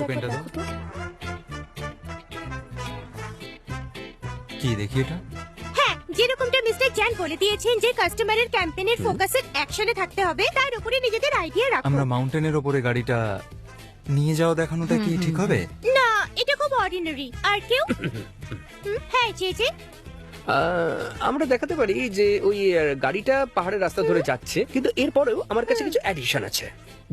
একটু পেনটা দাও। কি দেখি এটা? হ্যাঁ, যেরকমটা মিস্টার জ্যান বলে দিয়েছেন যে কাস্টমারের ক্যাম্পেইনের ফোকাসের অ্যাকশনে থাকতে হবে, তার উপরে নিজেদের আইডিয়া রাখুন। আমরা মাউন্টেনের ওপরে গাড়িটা নিয়ে যাওয়া দেখানোটা কি ঠিক হবে? না, এটা খুব অর্ডিনারি। আর কেউ? হ্যাঁ, চেয়েছে। আমরা দেখাতে পারি যে ওই গাড়িটা পাহাড়ের রাস্তা ধরে যাচ্ছে, কিন্তু এরপরেও আমার কাছে কিছু অ্যাডিশন আছে।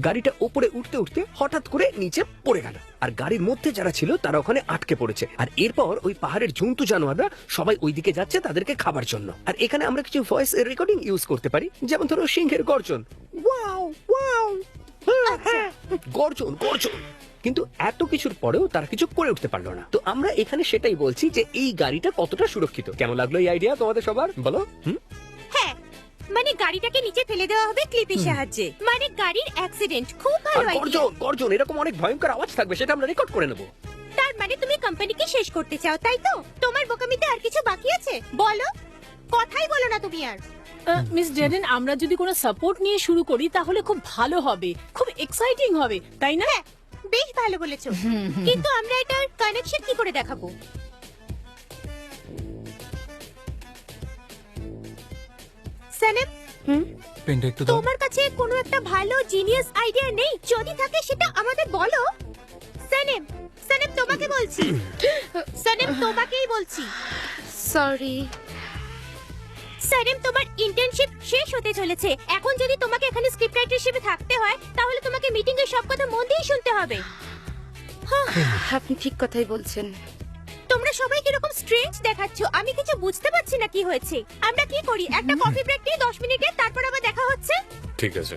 গাড়িটা উপরে উঠতে উঠতে হঠাৎ করে নিচে পড়ে গেল, আর গাড়ির মধ্যে যারা ছিল তারা ওখানে আটকে পড়েছে। আর এরপর ওই পাহাড়ের জন্তু জানোয়াররা সবাই ওইদিকে যাচ্ছে তাদেরকে খাবার জন্য। আর এখানে আমরা কিছু ভয়েস রেকর্ডিং ইউজ করতে পারি, যেমন ধরো সিংহের গর্জন, ওয়াও ওয়াও, হ্যাঁ, গর্জন গর্জন। কিন্তু এত কিছুর পরেও তারা কিছু করে উঠতে পারলো না। তো আমরা এখানে সেটাই বলছি যে এই গাড়িটা কতটা সুরক্ষিত। কেমন লাগলো এই আইডিয়া তোমাদের সবার, বলো? হ্যাঁ, মানে গাড়িটাকে নিচে ফেলে দেওয়া হবে ক্লিপের সাহায্যে, মানে গাড়ির অ্যাক্সিডেন্ট। খুব ভালো আইডিয়া। গর্জন গর্জন এরকম অনেক ভয়ঙ্কর আওয়াজ থাকবে, সেটা আমরা রেকর্ড করে নেব। তার মানে তুমি কোম্পানিকে শেষ করতে চাও, তাই তো? তোমার বোকামিতে আর কিছু বাকি আছে? বলো, কথাই বলো না তুমি আর। মিস জেরেন, আমরা যদি কোনো সাপোর্ট নিয়ে শুরু করি তাহলে খুব ভালো হবে, খুব এক্সাইটিং হবে, তাই না? হ্যাঁ, বেশ ভালো বলেছো, কিন্তু আমরা এটার কানেকশন কি করে দেখাবো? সানেম, পেনটা একটু দাও। তোমার কাছে কোনো একটা ভালো জিনিয়াস আইডিয়া নেই? যদি থাকে সেটা আমাদের বলো। সানেম, সানেম তোমাকে বলছি। সানেম তোমাকেই বলছি। সরি। সানেম, তোমার ইন্টার্নশিপ শেষ হতে চলেছে। এখন যদি তোমাকে এখানে স্ক্রিপ্ট রাইটার হিসেবে থাকতে হয়, তাহলে তোমাকে মিটিং এর সব কথা মন দিয়ে শুনতে হবে। আপনি ঠিক কথাই বলছেন। তোমরা সবাই কিরকম স্ট্রেঞ্জ দেখাচ্ছ, আমি কিছু বুঝতে পারছি না কি হয়েছে। আমরা কি করি, একটা কফি ব্রেক নিয়ে 10 মিনিটের, তারপর আবার দেখা হচ্ছে? ঠিক আছে।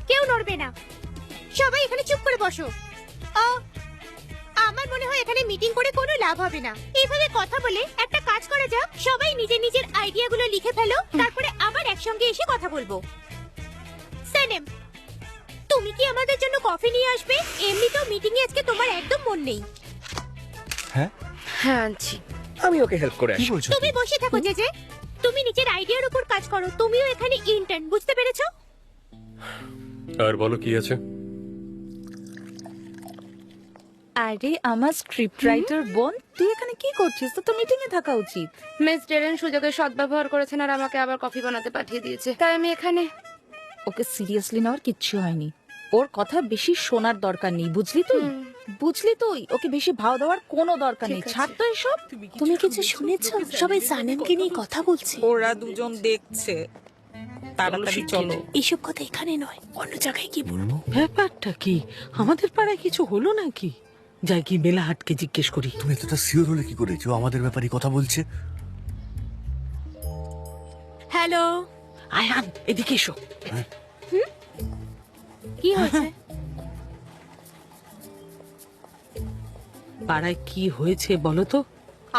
কেউ নড়বে না, সবাই এখানে চুপ করে বসো। আমার মনে হয় এখানে মিটিং করে কোনো লাভ হবে না। এভাবে কথা বলে একটা কাজ করা যাক, সবাই নিজের নিজের আইডিয়াগুলো লিখে ফেলো, তারপরে আবার একসঙ্গে এসে কথা বলবো। সানেম, তুমি কি আমাদের জন্য কফি নিয়ে আসবে? এমনিতেও মিটিং এ আজকে তোমার একদম মন নেই। হ্যাঁ, হ্যাঁ আনছি। আমি ওকে হেল্প করে কি আসি। বলছো? তুমি বসে থাকো জেজে, তুমি নিজের আইডিয়ার উপর কাজ করো। তুমিও এখানে ইন্টার্ন, বুঝতে পেরেছো? আর বলো কি আছে? আরে আমার স্ক্রিপ্ট রাইটার বোন, তুই এখানে কি করছিস? তো মিটিং এ থাকা উচিত। মিস ডেরেন সুযোগের সদ্ব্যবহার করেছেন আর আমাকে আবার কফি বানাতে পাঠিয়ে দিয়েছে, তাই আমি এখানে। ওকে সিরিয়াসলি নেওয়ার কিচ্ছু হয়নি। ওর কথা বেশি শোনার দরকার নেই, বুঝলি তুই? বুঝলি তুই? ওকে বেশি ভাও দেওয়ার কোনো দরকার নেই। ঠিক আছে। ছাড় তো এসব। তুমি কিছু শুনেছো? সবাই সানেমকে নিয়ে কথা বলছে। ওরা দুজন দেখছে, তাড়াতাড়ি চলো। এইসব কথা এখানে নয়, অন্য জায়গায় কি বলবো? ব্যাপারটা কি? আমাদের পাড়ায় কিছু হলো নাকি? যাই কি বেলা হাটকে জিজ্ঞেস করি। তুমি এতটা সিওর হলে কি করে যে ও আমাদের ব্যাপারে কথা বলছে? হ্যালো, আয়ান এদিকে এসো। কি হয়েছে? পাড়ায় কি হয়েছে বলো তো?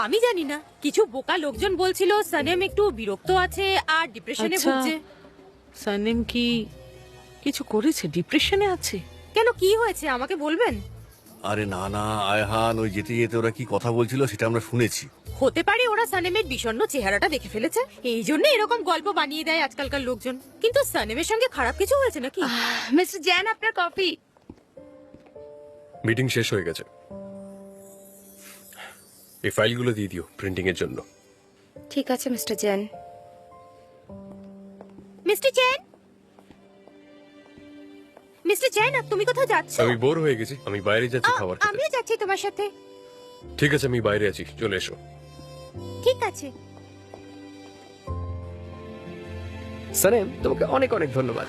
আমি জানি না, কিছু বোকা লোকজন বলছিল সানেম একটু বিরক্ত আছে আর ডিপ্রেশনে আচ্ছা। ভুগছে। সানেম কি কিছু করেছে? ডিপ্রেশনে আছে? কেন, কি হয়েছে আমাকে বলবেন? আরে না না আয়হান, ওই যেতে যেতে ওরা কি কথা বলছিল সেটা আমরা শুনেছি। হতে পারে ওরা সানেমের বিষণ্ণ চেহারাটা দেখে ফেলেছে, এই জন্য এরকম গল্প বানিয়ে দেয় আজকালকার লোকজন। কিন্তু সানেমের সঙ্গে খারাপ কিছু হয়েছে নাকি? মিস্টার জ্যান, আপনার কফি। মিটিং শেষ হয়ে গেছে, এই ফাইলগুলো দিয়ে দিও প্রিন্টিং এর জন্য। ঠিক আছে মিস্টার জ্যান। মিস্টার চ্যান, মিস্টার চ্যান, তুমি কোথাও যাচ্ছ? আমি বোর হয়ে গেছি, আমি বাইরে যাচ্ছি খাবার খেতে। আমিও যাচ্ছি তোমার সাথে। ঠিক আছে, আমি বাইরে আছি, চলে এসো। ঠিক আছে। সানেম, তোমাকে অনেক অনেক ধন্যবাদ।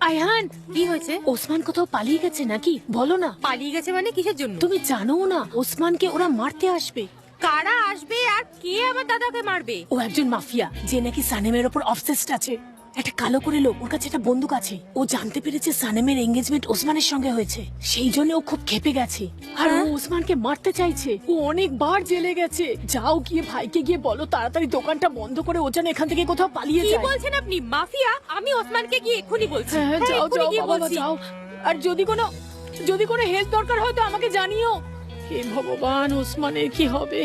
আয়হান, কি হয়েছে? ওসমান কোথাও পালিয়ে গেছে নাকি? বলো না। পালিয়ে গেছে মানে কিসের জন্য? তুমি জানো না ওসমানকে ওরা মারতে আসবে। কারা আসবে আর কে আমার দাদাকে মারবে? ও একজন মাফিয়া যে নাকি সানেমের ওপর অবসেসড আছে। একটা কালো করে লোক, ওর কাছে একটা বন্দুক আছে। ও জানতে পেরেছে সানেমের এঙ্গেজমেন্ট ওসমানের সঙ্গে হয়েছে, সেই জন্য ও খুব ক্ষেপে গেছে আর ও ওসমানকে মারতে চাইছে। ও অনেকবার জেলে গেছে। যাও গিয়ে ভাইকে গিয়ে বলো তাড়াতাড়ি দোকানটা বন্ধ করে ও যেন এখান থেকে কোথাও পালিয়ে যায়। কি বলছেন আপনি? মাফিয়া? আমি ওসমানকে গিয়ে এক্ষুনি বলছি। হ্যাঁ, যাও যাও বাবা, যাও। আর যদি কোনো হেল্প দরকার হয় তো আমাকে জানিও। হে ভগবান, ওসমানের কি হবে?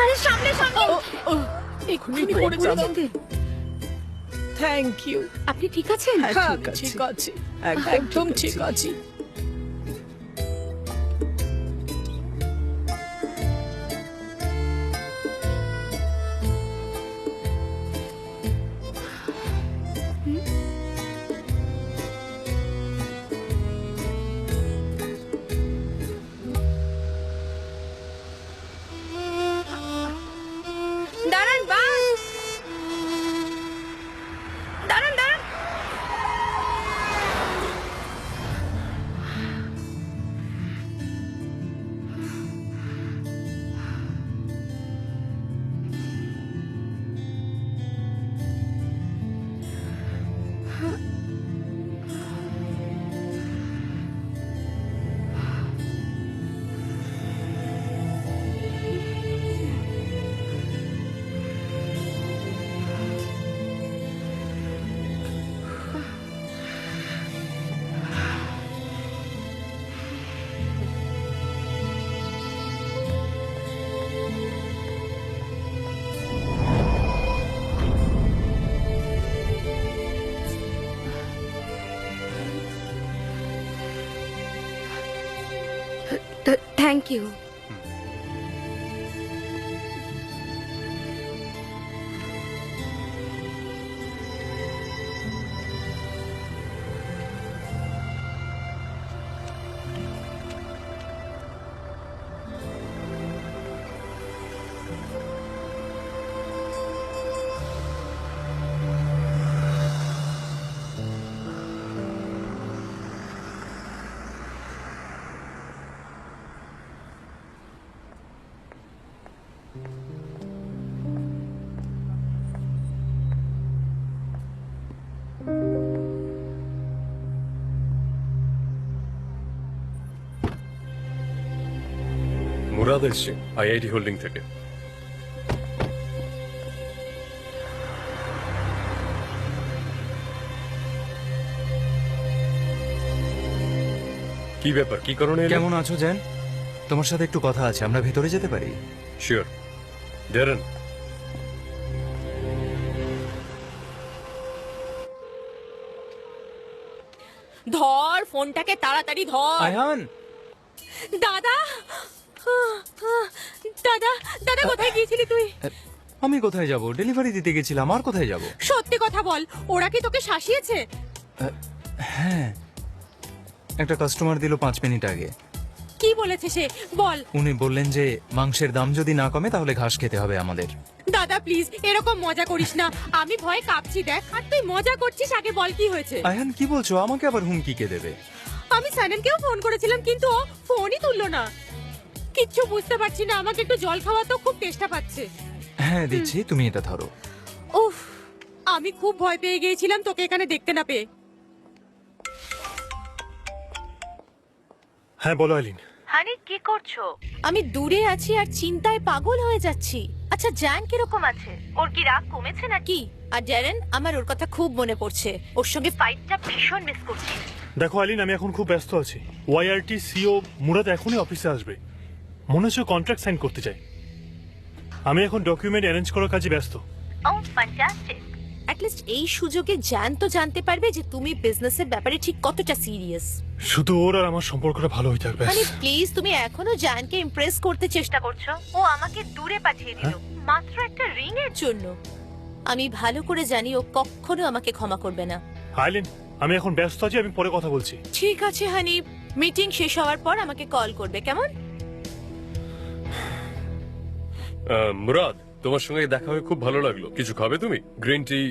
আরে সামনে সামনে। এক্ষুনি পড়ে যাবো। Thank you. আপনি ঠিক আছেন? হ্যাঁ, ঠিক আছে, একদম ঠিক আছে। দাঁড়ান বাস, দাঁড়ান দাঁড়ান। Thank you. মুরাদ এসছে আইআইটি হোল্ডিং থেকে। কি ব্যাপার, কি কারণে? কেমন আছো জ্যান? তোমার সাথে একটু কথা আছে, আমরা ভেতরে যেতে পারি? শিওর। ড্যারেন, ধর ফোনটাকে, তাড়াতাড়ি ধর। আয়হান, দাদা, দাদা, দাদা কোথায় গিয়েছিলি তুই? আমি কোথায় যাব? ডেলিভারি দিতে গেছিলাম, আর কোথায় যাব? সত্যি কথা বল, ওরা কি তোকে শাসিয়েছে? হ্যাঁ, একটা কাস্টমার দিল 5 মিনিট আগে। কি বলেছে সে? বল। উনি বললেন যে মাংসের দাম যদি না কমে তাহলে ঘাস খেতে হবে আমাদের। দাদা প্লিজ এরকম মজা করিস না, আমি ভয় কাঁপছি দেখ। আর তুই মজা করছিস, আগে বল কি হয়েছে? আয়হান, কি বলছো? আমাকে আবার হুমকি কে দেবে? আমি সানেমকেও ফোন করেছিলাম কিন্তু ও ফোনই তুললো না। কিচ্ছু বুঝতে পারছি না, আমাকে একটু জল খাওয়া তো, খুব তেষ্টা পাচ্ছে। হ্যাঁ দিচ্ছি, তুমি এটা ধরো। উফ, আমি খুব ভয় পেয়ে গিয়েছিলাম তোকে এখানে দেখতে না পেয়ে। হ্যাঁ বলো আইলিন। হানি কি করছো? আমি দূরে আছি আর চিন্তায় পাগল হয়ে যাচ্ছি। আচ্ছা জ্যান কিরকম আছে? ওর কি রাগ কমেছে নাকি? আর ড্যারেন, আমার ওর কথা খুব মনে পড়ছে। ওর সঙ্গে ফাইটটা ভীষণ মিস করছি। দেখো আইলিন, আমি এখন খুব ব্যস্ত আছি। ওয়াইআরটি সিও মুরাদ এখনই অফিসে আসবে, মনে হচ্ছে কন্ট্রাক্ট সাইন করতে চাই। আমি এখন ডকুমেন্ট অ্যারেঞ্জ করার কাজে ব্যস্ত। ও ফ্যান্টাস্টিক। অ্যাটলিস্ট এই সুযোগে জ্যান তো জানতে পারবে যে তুমি বিজনেসের ব্যাপারে ঠিক কতটা সিরিয়াস। শুধু ওর আর আমার সম্পর্কটা ভালো হয়ে থাকবে। মানে প্লিজ, তুমি এখনো জ্যানকে ইমপ্রেস করতে চেষ্টা করছো। ও আমাকে দূরে পাঠিয়ে দিল মাত্র একটা রিং এর জন্য আমি ভালো করে জানি ও কখনো আমাকে ক্ষমা করবে না। আইলিন, আমি এখন ব্যস্ত আছি, আমি পরে কথা বলছি। ঠিক আছে হানি, মিটিং শেষ হওয়ার পর আমাকে কল করবে, কেমন? মুরাদ, তোমার সঙ্গে দেখা হয়ে খুব ভালো লাগলো। কিছু খাবে তুমি? গ্রিন টি,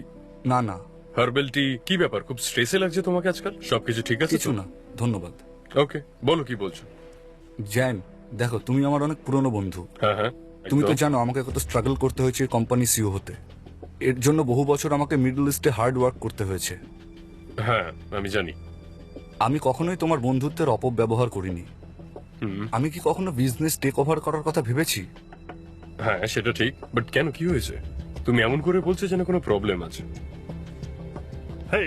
না না, হার্বেল টি? কি ব্যাপার, খুব স্ট্রেসে লাগছে তোমাকে আজকাল? সবকিছু ঠিক আছে? কিছু না, ধন্যবাদ। ওকে, বলো কি বলছো। জ্যান, দেখো তুমি আমার অনেক পুরনো বন্ধু। হ্যাঁ হ্যাঁ, তুমি তো একদম। জানো আমাকে কত স্ট্রাগল করতে হয়েছে কোম্পানি সিও হতে। এর জন্য বহু বছর আমাকে মিডল ইস্টে হার্ড ওয়ার্ক করতে হয়েছে। হ্যাঁ আমি জানি। আমি কখনোই তোমার বন্ধুত্বের অপব্যবহার করিনি। আমি কি কখনো বিজনেস টেক ওভার করার কথা ভেবেছি? হ্যাঁ সেটা ঠিক, বাট কেন, কি হয়েছে? তুমি এমন করে বলছো যেন কোনো প্রবলেম আছে। হেই,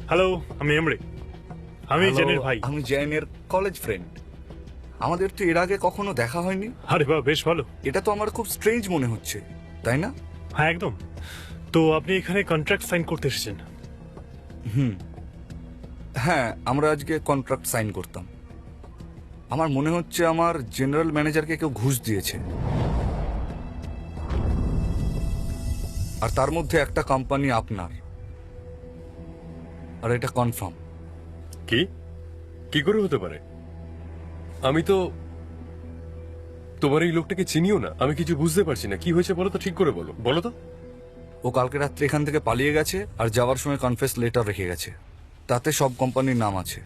হ্যালো, আমি এমরে। আমি Hello, জেনের ভাই। আমি জেনের কলেজ ফ্রেন্ড। আমাদের তো এর আগে কখনো দেখা হয়নি। আরে বাহ, বেশ ভালো। এটা তো আমার খুব স্ট্রেঞ্জ মনে হচ্ছে, তাই না? হ্যাঁ একদম। তো আপনি এখানে কন্ট্রাক্ট সাইন করতে এসেছেন? হ্যাঁ, আমরা আজকে কন্ট্রাক্ট সাইন করতাম। আমার মনে হচ্ছে আমার জেনারেল ম্যানেজারকে কেউ ঘুষ দিয়েছে, আর তার মধ্যে একটা কোম্পানি আপনার, আর এটা কনফার্ম। কি কি করে হতে পারে? আমি তো তোমার এই লোকটাকে চিনিও না। আমি কিছু বুঝতে পারছি না, কি হয়েছে বলো তো, ঠিক করে বলো, বলো তো। ও কালকে রাত্রে এখান থেকে পালিয়ে গেছে, আর যাওয়ার সময় কনফেস লেটার রেখে গেছে। তাতে সব কোম্পানির নাম আছে,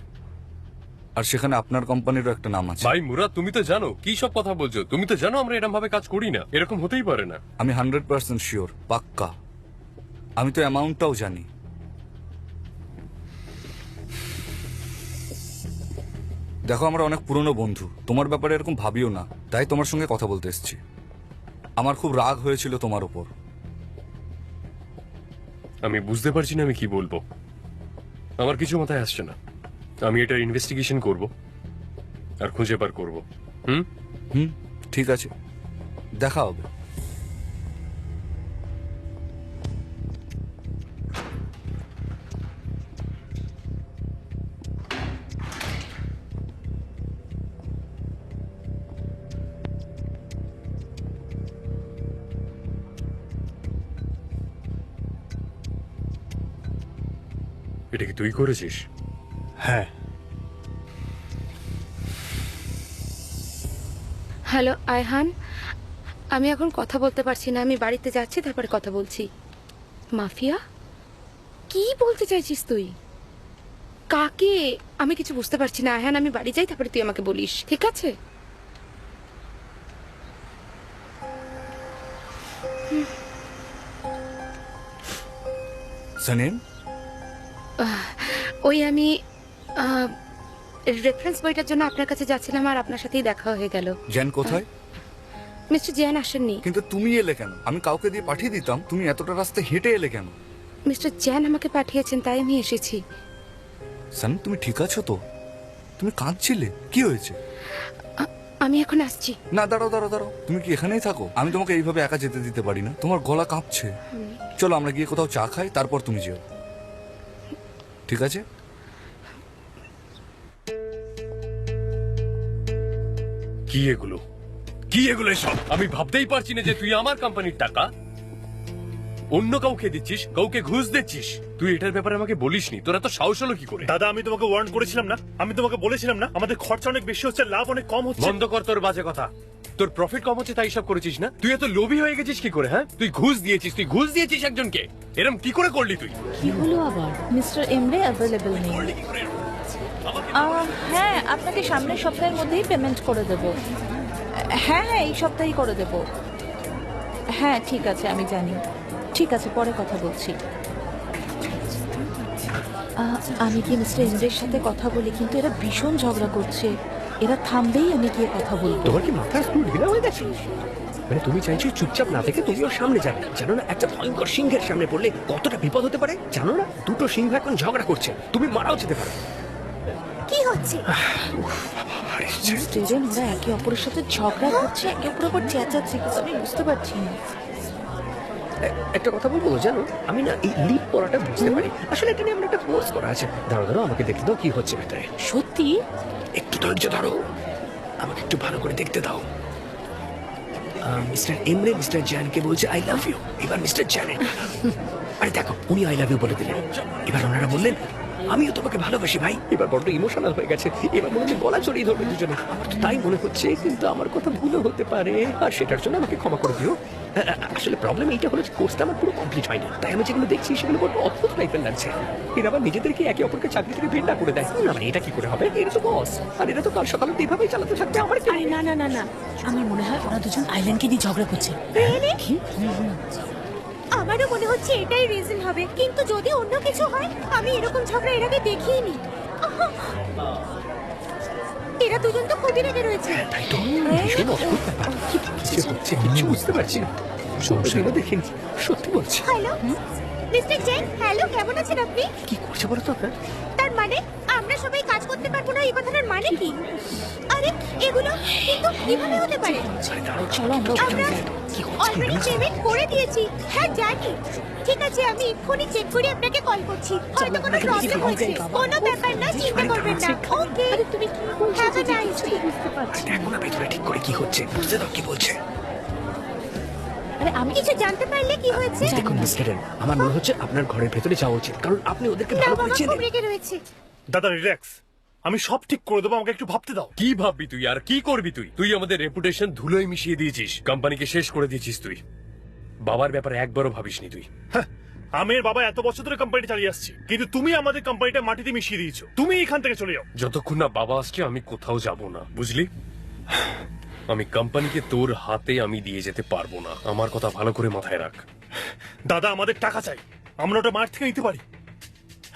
আর সেখানে আপনার কোম্পানিরও একটা নাম আছে। ভাই মুরাদ, তুমি তো জানো কি সব কথা বলছো। তুমি তো জানো আমরা এরকম ভাবে কাজ করি না, এরকম হতেই পারে না। আমি 100% শিওর, পাক্কা। আমি তো অ্যামাউন্টটাও জানি। দেখো, আমরা অনেক পুরনো বন্ধু, তোমার ব্যাপারে এরকম ভাবিও না, তাই তোমার সঙ্গে কথা বলতে এসেছি। আমার খুব রাগ হয়েছিল তোমার ওপর। আমি বুঝতে পারছি না আমি কি বলবো, আমার কিছু মাথায় আসছে না। আমি এটা ইনভেস্টিগেশন করব আর খুঁজে বার করব। ঠিক আছে, দেখা হবে। এটা কি তুই করেছিস? হ্যাঁ। হ্যালো আয়হান, আমি এখন কথা বলতে পারছি না, আমি বাড়িতে যাচ্ছি, তারপরে কথা বলছি। মাফিয়া? কি বলতে চাইছিস তুই? কাকে? আমি কিছু বুঝতে পারছি না আয়হান, আমি বাড়ি যাই, তারপরে তুই আমাকে বলিস, ঠিক আছে? সানিম, ওই আমি রেফারেন্স বইটার জন্য আপনার কাছে যাচ্ছিলাম, আর আপনার সাথেই দেখা হয়ে গেল। জ্যান কোথায়? মিস্টার জ্যান আসেননি। কিন্তু তুমি এলে কেন? আমি কাউকে দিয়ে পাঠিয়ে দিতাম, তুমি এতটা রাস্তা হেঁটে এলে কেন? মিস্টার জ্যান আমাকে পাঠিয়েছেন, তাই আমি এসেছি। সান, তুমি ঠিক আছো তো? তুমি কাঁদছিলে, কি হয়েছে? আমি এখন আসছি। না, দাঁড়াও দাঁড়াও দাঁড়াও, তুমি কি এখানেই থাকো? আমি তোমাকে এইভাবে একা যেতে দিতে পারি না, তোমার গলা কাঁপছে। চলো আমরা গিয়ে কোথাও চা খাই, তারপর তুমি যেও, ঠিক আছে? কি এগুলো, কি এগুলো সব? আমি ভাবতেই পারছি না যে তুই আমার কোম্পানির টাকা অন্য কাউকে দিচ্ছিস, কাউকে ঘুষ দিচ্ছিস। তুই এটার ব্যাপারে আমাকে বলিসনি, তোরা তো সাহস হলো কি করে? দাদা, আমি তোমাকে ওয়ার্ন করেছিলাম না? আমি তোমাকে বলেছিলাম না আমাদের খরচা অনেক বেশি হচ্ছে, লাভ অনেক কম হচ্ছে? বন্ধ কর তোর বাজে কথা। তোর প্রফিট কম হচ্ছে তাই সব করেছিস না? তুই এত লোভী হয়ে গেছিস কি করে? হ্যাঁ, তুই ঘুষ দিয়েছিস একজনকে। এরকম কি করে করলি তুই? কি হলো আবার? মিস্টার এমরে অ্যাভেলেবল নেই। হ্যাঁ, আপনাকে সামনের সপ্তাহের মধ্যেই পেমেন্ট করে দেব। হ্যাঁ হ্যাঁ, এই সপ্তাহেই করে দেব। হ্যাঁ ঠিক আছে, আমি জানি। ঠিক আছে, পরে কথা বলছি। আমি কি মিস্টার এমরের সাথে কথা বলি, কিন্তু এরা ভীষণ ঝগড়া করছে। এরা থামবেই আমি গিয়ে কথা বলবো। তোমার কি মাথার স্ক্রু ঢিলা হয়ে গেছে? মানে তুমি চাইছো চুপচাপ না থেকে তুমি ওর সামনে যাবে? জানো না একটা ভয়ঙ্কর সিংহের সামনে পড়লে কতটা বিপদ হতে পারে? জানো না দুটো সিংহ এখন ঝগড়া করছে, তুমি মারাও যেতে পারো। কি হচ্ছে? স্টেডিয়াম, ওরা একে অপরের সাথে ঝগড়া করছে, একে অপরের উপর চেঁচাচ্ছে, কিন্তু আমি বুঝতে পারছি না। একটা কথা বলবো, জানো আমি না এই লিপ পড়াটা বুঝতে পারি। আসলে এটা নিয়ে আমার একটা কোর্স করা আছে। দাঁড়াও দাঁড়াও, আমাকে দেখতে দাও কি হচ্ছে ভেতরে। সত্যি? একটু ধৈর্য ধরো, আমাকে একটু ভালো করে দেখতে দাও। মিস্টার এমরে মিস্টার জ্যানকে বলছে আই লাভ ইউ। এবার মিস্টার জ্যানের, আরে দেখো উনি আই লাভ ইউ বলে দিলেন। এবার ওনারা বললেন আমিও তোমাকে ভালোবাসি ভাই। এবার বড্ড ইমোশনাল হয়ে গেছে, এবার মনে হচ্ছে গলা জড়িয়ে ধরবে দুজনে। আমার তো তাই মনে হচ্ছে, কিন্তু আমার কথা ভুলও হতে পারে, আর সেটার জন্য আমাকে ক্ষমা করে দিও। আসলে প্রবলেম এইটা হলো যে কোর্সটা আমার পুরো কমপ্লিট হয়নি, তাই আমি যেগুলো দেখছি সেগুলো বড্ড অদ্ভুত টাইপের লাগছে। এরা আবার নিজেদেরকে একে অপরকে চাকরি থেকে ভেন্ডা করে দেয়। না মানে এটা কি করে হবে? এরা তো বস, আর এরা তো কাল সকালে এইভাবেই চালাতে থাকবে। আমার কি? আরে না না না না, আমার মনে হয় ওরা দুজন আইল্যান্ডকে নিয়ে ঝগড়া করছে। কি? আমারও মনে হচ্ছে এটাই রিজন হবে, কিন্তু যদি অন্য কিছু হয়, আমি এরকম ঝগড়া এর আগে দেখিনি। এরা দুজন তো খুবই রেগে রয়েছে। তাই তো ভীষণ অদ্ভুত ব্যাপার। কি হচ্ছে কিছু বুঝতে পারছি না। সমস্যাগুলো দেখিনি, সত্যি বলছি। হ্যালো মিস্টার জেন, হ্যালো, কেমন আছেন আপনি? কি করছে বলো তো আপনার? তার মানে আমরা সবাই কাজ করতে পারবো না, এই কথাটার মানে কি? আরে এগুলো কিন্তু কিভাবে হতে পারে? চলো আমরা আমরা অলরেডি পেমেন্ট করে দিয়েছি। হ্যাঁ জানি। ঠিক আছে, আমি এক্ষুনি চেক করে আপনাকে কল করছি। হয়তো কোনো প্রবলেম হয়েছে। কোনো ব্যাপার না, চিন্তা করবেন না। ওকে, তুমি কি বলছো? Have a nice day. বুঝতে পারছি। দেখো না ভেতরে ঠিক করে কি হচ্ছে, বুঝতে দাও কি বলছে। আরে আমি কিছু জানতে পারলে কি হয়েছে? দেখুন মিস্টার এন, আমার মনে হচ্ছে আপনার ঘরের ভেতরে যাওয়া উচিত, কারণ আপনি ওদেরকে না ভালো বাবা, করে খুব চেনেন। রেগে রয়েছে। দাদা রিল্যাক্স, আমি সব ঠিক করে দেবো, আমাকে একটু ভাবতে দাও। কি ভাববি তুই আর কি করবি তুই? তুই আমাদের রেপুটেশন ধুলোয় মিশিয়ে দিয়েছিস, কোম্পানিকে শেষ করে দিয়েছিস তুই। বাবার ব্যাপারে একবারও ভাবিসনি তুই। হ্যাঁ, আমি এর বাবা এত বছর ধরে কোম্পানি চালিয়ে আসছি, কিন্তু তুমি আমাদের কোম্পানিটা মাটিতে মিশিয়ে দিয়েছো। তুমি এখান থেকে চলে যাও। যতক্ষণ না বাবা আসছে আমি কোথাও যাব না, বুঝলি? আমি কোম্পানিকে তোর হাতে আমি দিয়ে যেতে পারবো না, আমার কথা ভালো করে মাথায় রাখ। দাদা আমাদের টাকা চাই, আমরা ওটা মাঠ থেকে নিতে পারি।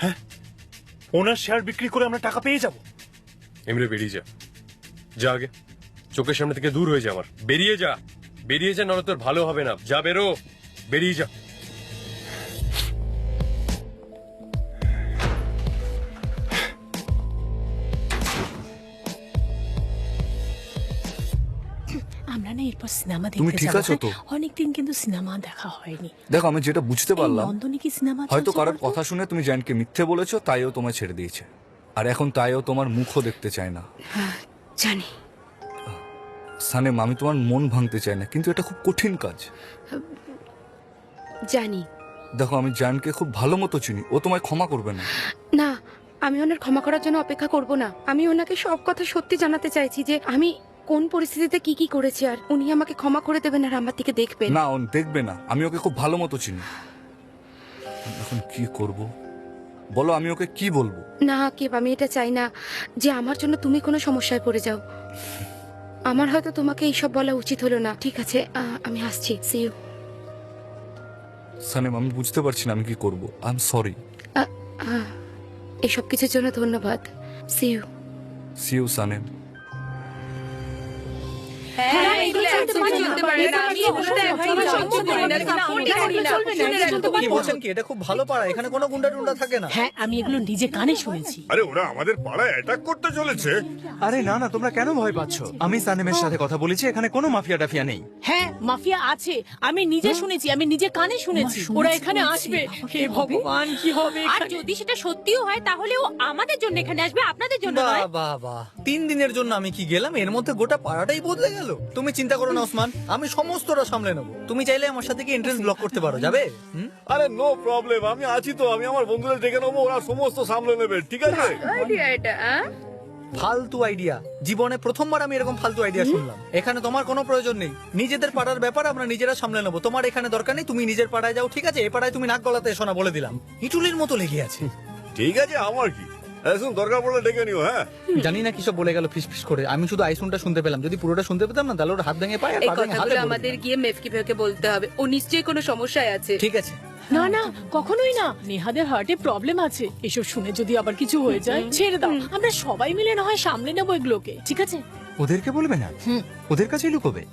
হ্যাঁ, ওনার শেয়ার বিক্রি করে আমরা টাকা পেয়ে যাব। এমরে বেরিয়ে যা, যা আগে, চোখের সামনে থেকে দূর হয়ে যা আমার। বেরিয়ে যা, বেরিয়ে যা, নাহলে তোর ভালো হবে না। যা, বেরো, বেরিয়ে যা। আমরা না এরপর সিনেমা তুমি দেখতে ঠিক যাবো। আছো তো? অনেকদিন কিন্তু সিনেমা দেখা হয়নি। দেখো আমি যেটা বুঝতে এই পারলাম, নন্দনে কি সিনেমা হয়তো চলছে কারোর বলতো? কথা শুনে তুমি জ্যানকে মিথ্যে বলেছো, তাইও তোমায় ছেড়ে দিয়েছে। আর এখন তাইও তোমার মুখও দেখতে চায় না। জানি। সানেম, আমি তোমার মন ভাঙতে চাই না, কিন্তু এটা খুব কঠিন কাজ। জানি। দেখো আমি জানকে খুব ভালো মতো চিনি, ও তোমায় ক্ষমা করবে না। না, আমি ওনার ক্ষমা করার জন্য অপেক্ষা করব না। আমি ওনাকে সব কথা সত্যি জানাতে চাইছি, যে আমি কোন পরিস্থিতিতে কি কি করেছি, আর উনি আমাকে ক্ষমা করে দেবেন আর আমার দিকে দেখবেন। না, ও দেখবে না, আমি ওকে খুব ভালো মতো চিনি। এখন কি করব বলো, আমি ওকে কি বলবো? না কেব, আমি এটা চাই না যে আমার জন্য তুমি কোনো সমস্যায় পড়ে যাও। আমার হয়তো তোমাকে এইসব বলা উচিত হলো না। ঠিক আছে, আমি আসছি। C you. সানেম, আমি বুঝতে পারছি না আমি কি করব। I am sorry. এসব কিছুর জন্য ধন্যবাদ। See you. See you Sanem. কি বলছেন কি? এটা খুব ভালো পাড়া, এখানে কোনো গুন্ডা টুন্ডা থাকে না। হ্যাঁ, আমি এগুলো নিজে কানে শুনেছি। আরে ওরা আমাদের পাড়ায় অ্যাটাক করতে চলেছে। আরে না না, তোমরা কেন ভয় পাচ্ছ? আমি সানেমের সাথে কথা বলেছি, এখানে কোনো মাফিয়া টাফিয়া নেই। হ্যাঁ, মাফিয়া আছে, আমি নিজে শুনেছি, আমি নিজে কানে শুনেছি। ওরা এখানে আসবে। হে ভগবান, কি হবে আর এখানে? যদি সেটা সত্যিও হয়, তাহলে ও আমাদের জন্য এখানে আসবে, আপনাদের জন্য বাহ নয়। বাহ বাহ, 3 দিনের জন্য আমি কি গেলাম, এর মধ্যে গোটা পাড়াটাই বদলে গেল। তুমি চিন্তা করো না ওসমান, আমি সমস্তটা সামলে নেবো। তুমি চাইলে আমার সাথে কি এন্ট্রেন্স ব্লক করতে পারো, যাবে? আরে নো প্রবলেম, আমি আছি তো। আমি আমার বন্ধুদের ডেকে নেবো, ওরা সমস্ত সামলে নেবে, ঠিক আছে? ফালতু আইডিয়া, জীবনে প্রথমবার আমি এরকম ফালতু আইডিয়া শুনলাম। এখানে তোমার কোনো প্রয়োজন নেই, নিজেদের পাড়ার ব্যাপার আমরা নিজেরা সামলে নেবো। তোমার এখানে দরকার নেই, তুমি নিজের পাড়ায় যাও, ঠিক আছে? এ পাড়ায় তুমি নাক গলাতে এসো না, বলে দিলাম। ইটুলির মতো লেগে আছে। ঠিক আছে, আমার কি, এখন দরকার পড়লে ডেকে নিও। হ্যাঁ, জানি না কিসব বলে গেল ফিস ফিস করে, আমি শুধু আইসুনটা শুনতে পেলাম। যদি পুরোটা শুনতে পেতাম না, তাহলে ওর হাত ভেঙে পায় আর এই পা ভেঙে হাতে কথাগুলো বলে আমাদের দিতাম। গিয়ে মেফকি ভাইকে বলতে হবে। ও নিশ্চয়ই কোনো সমস্যায় আছে। ঠিক আছে। না না, কখনোই না। নেহাদের হার্টে প্রবলেম আছে, এসব শুনে যদি আবার কিছু হয়ে যায়, ছেড়ে দাও। আমরা সবাই মিলে না হয় সামলে নেবো এগুলোকে, ঠিক আছে? ওদেরকে বলবে না, ওদের কাছেই লুকোবে।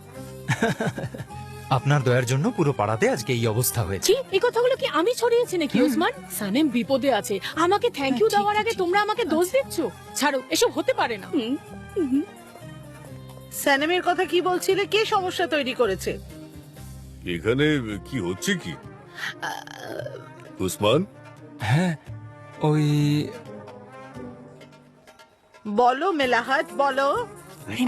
আপনার দয়ার জন্য পুরো পাড়াতে আজকে এই অবস্থা হয়েছে। কি এই কথাগুলো কি আমি ছড়িয়েছি নাকি ওসমান? সানেম বিপদে আছে, আমাকে থ্যাংক ইউ দেওয়ার আগে তোমরা আমাকে দোষ দিচ্ছ। ছাড়ো, এসব হতে পারে না। স্যানেমের কথা কি বলছিলে? কে সমস্যা তৈরি করেছে? এখানে কি হচ্ছে কি? উসমান, হ্যাঁ, ওই বলো মেলাহাত, বলো।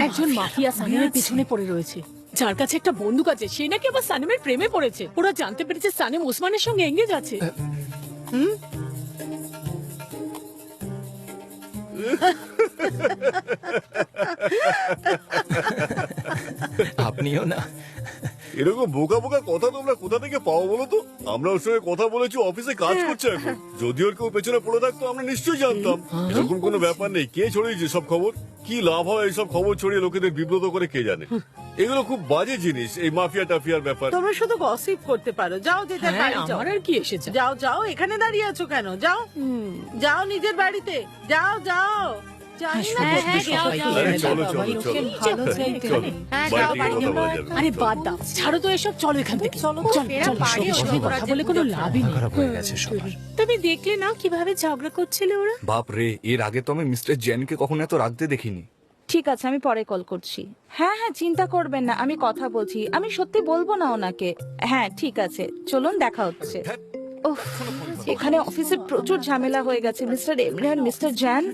একজন মাফিয়া সানেমের পিছনে পড়ে রয়েছে, যার কাছে একটা বন্দুক আছে। সে নাকি আবার সানেমের প্রেমে পড়েছে। ওরা জানতে পেরেছে সানেম ওসমানের সঙ্গে এঙ্গেজ আছে। আপনিও না। এরকম বোকা বোকা কথা তোমরা কোথা থেকে পাও বলো তো? আমরা ওর সঙ্গে কথা বলেছি, অফিসে কাজ করছে এখন। যদি ওর কেউ পেছনে পড়ে থাকতো আমরা নিশ্চয়ই জানতাম। এরকম কোনো ব্যাপার নেই। কে ছড়িয়েছে সব খবর? কি লাভ হয় এইসব খবর ছড়িয়ে লোকেদের বিব্রত করে কে জানে? এগুলো খুব বাজে জিনিস, এই মাফিয়া টাফিয়ার ব্যাপার। তোমরা শুধু গসিপ করতে পারো। যাও যেটা হ্যাঁ, বাড়ি যাও। আমার আর কি এসেছে। যাও যাও, এখানে দাঁড়িয়ে আছো কেন? যাও যাও নিজের বাড়িতে, যাও যাও। জানি না হ্যাঁ, হ্যাঁ, কোথায় যাও, সবাই যাও। গেলে আরে চলো, বাবা, চলো, লোকের চলো। ভালো চাইতে চলো। নেই। হ্যাঁ, বাড়ি যাও, থেকে বাড়ি কথা যাও। বলা যাবে। আরে বাদ দাও, ছাড়ো তো এসব, চলো এখান থেকে। চলো চলো এরা পারে এসব ওসব কথা করার বলে কোনো যে লাভই নেই। খারাপ হয়ে গেছে সবার। তুমি দেখলে না কিভাবে ঝগড়া করছিল ওরা? বাপ রে, এর আগে তো আমি মিস্টার জেনকে কখনো এত রাগতে দেখিনি। ঠিক আছে, আমি পরে কল করছি। হ্যাঁ হ্যাঁ, চিন্তা করবেন না, আমি কথা বলছি। আমি সত্যি বলবো না ওনাকে। হ্যাঁ ঠিক আছে, চলুন, দেখা হচ্ছে। ওহ, এখানে অফিসে প্রচুর ঝামেলা হয়ে গেছে। মিস্টার এমরে আর মিস্টার জ্যান,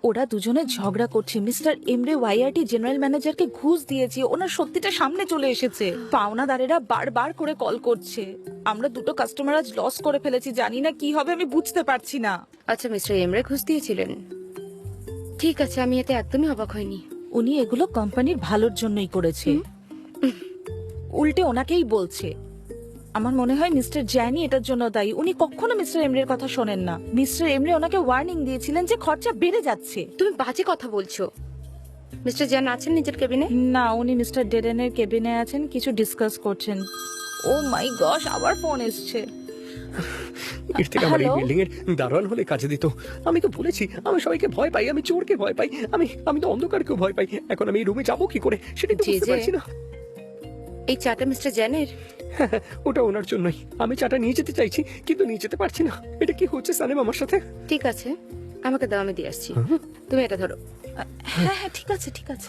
ওরা দুজনে ঝগড়া করছে। মিস্টার এমরে ওয়াইআরটি জেনারেল ম্যানেজারকে ঘুষ দিয়েছে, ওনার সত্যিটা সামনে চলে এসেছে। পাওনাদারেরা বারবার করে কল করছে। আমরা দুটো কাস্টমার আজ লস করে ফেলেছি, জানি না কি হবে, আমি বুঝতে পারছি না। আচ্ছা, মিস্টার এমরে ঘুষ দিয়েছিলেন? ঠিক আছে, আমি এতে একদমই অবাক হইনি। উনি এগুলো কোম্পানির ভালোর জন্যই করেছে। উল্টে ওনাকেই বলছে। আমার মনে হয় মিস্টার জ্যানি এটার জন্য দায়ী। উনি কখনো মিস্টার এমরের কথা শোনেন না। মিস্টার এমরে ওনাকে ওয়ার্নিং দিয়েছিলেন যে খরচা বেড়ে যাচ্ছে। তুমি বাজে কথা বলছো। মিস্টার জ্যান আছেন নিজের কেবিনে? না, উনি মিস্টার ডেরেনের কেবিনে আছেন, কিছু ডিসকাস করছেন। ও মাই গশ, আবার ফোন এসছে। এর থেকে আমার এই হ্যালো? বিল্ডিং এর দারোয়ান হলে কাজে দিত। আমি তো বলেছি আমি সবাইকে ভয় পাই, আমি চোরকে ভয় পাই, আমি তো অন্ধকারকেও ভয় পাই। এখন আমি এই রুমে যাবো কি করে সেটাই তো জি, বুঝতে জি। পারছি না। এই চাটা মিস্টার জ্যানের? ওটা ওনার জন্যই। আমি চাটা নিয়ে যেতে চাইছি কিন্তু নিয়ে যেতে পারছি না। এটা কি হচ্ছে সালেম আমার সাথে? ঠিক আছে, আমাকে দাও, আমি দিয়ে আসছি। তুমি এটা ধরো। হ্যাঁ হ্যাঁ, ঠিক আছে ঠিক আছে।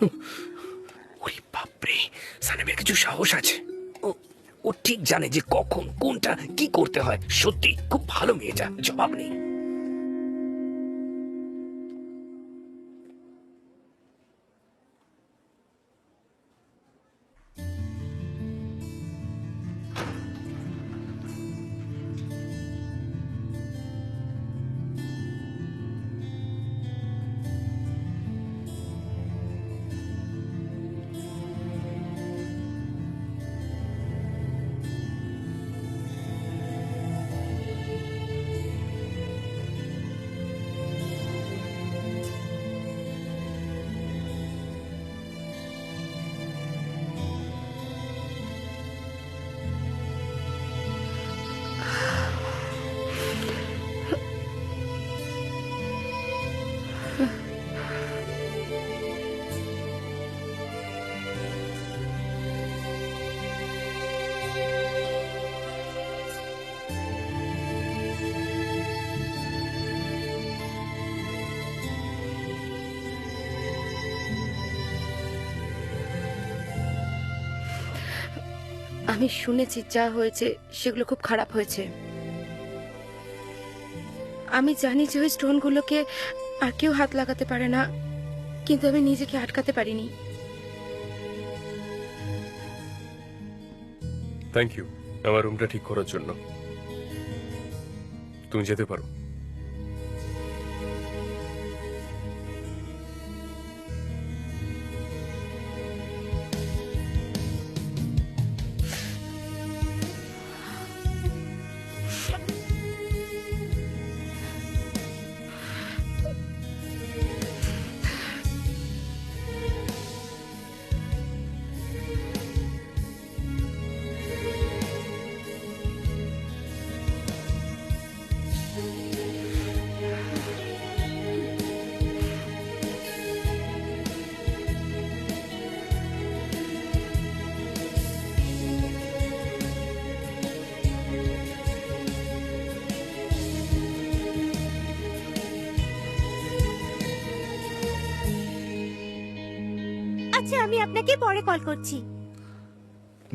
ওরে বাপরে, সালেমের কিছু সাহস আছে। ও ঠিক জানে যে কখন কোনটা কি করতে হয়। সত্যি খুব ভালো মেয়েটা, জবাব নেই। আমি শুনেছি যা হয়েছে সেগুলো খুব খারাপ হয়েছে। আমি জানি যে ওই স্টোনগুলোকে আর কেউ হাত লাগাতে পারে না, কিন্তু আমি নিজেকে আটকাতে পারিনি। থ্যাংক ইউ আমার রুমটা ঠিক করার জন্য। তুমি যেতে পারো। আচ্ছা, আমি আপনাকে পরে কল করছি।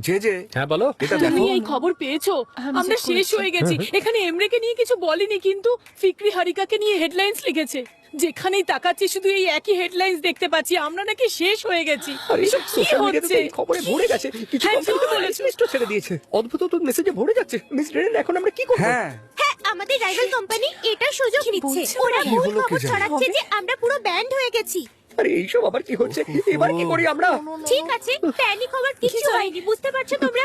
যে যে হ্যাঁ বলো। এটা তুমি দেখো। এই খবর পেয়েছো? আমি আমরা check শেষ করেছি। হয়ে গেছি। এখানে এমরেকে নিয়ে কিছু বলেনি, কিন্তু ফিকরি হারিকাকে নিয়ে হেডলাইন্স লিখেছে। যেখানেই তাকাচ্ছি শুধু এই একই হেডলাইন্স দেখতে পাচ্ছি, আমরা নাকি শেষ হয়ে গেছি। আর এইসব কি সোশ্যাল মিডিয়াতে হচ্ছে? তো এই খবরে ভরে গেছে। কিছু হ্যাঁ, কোম্পানি তো ভরে প্রেস লিস্টও ছেড়ে দিয়েছে। অদ্ভুত অদ্ভুত মেসেজে ভরে যাচ্ছে। মিস রেন, এখন আমরা কি করব? হ্যাঁ, হ্যাঁ, আমাদের রাইভাল কোম্পানি এটা সুযোগ নিচ্ছে। ওরা কি ভুল হলো কে খবর জানে? ছড়াচ্ছে যে আমরা পুরো ব্যান্ড হয়ে গেছি। আরে এইসব আবার কি হচ্ছে? এবার কি করি আমরা? ঠিক আছে, প্যানিক হওয়ার কিছু হয়নি, বুঝতে পারছো তোমরা?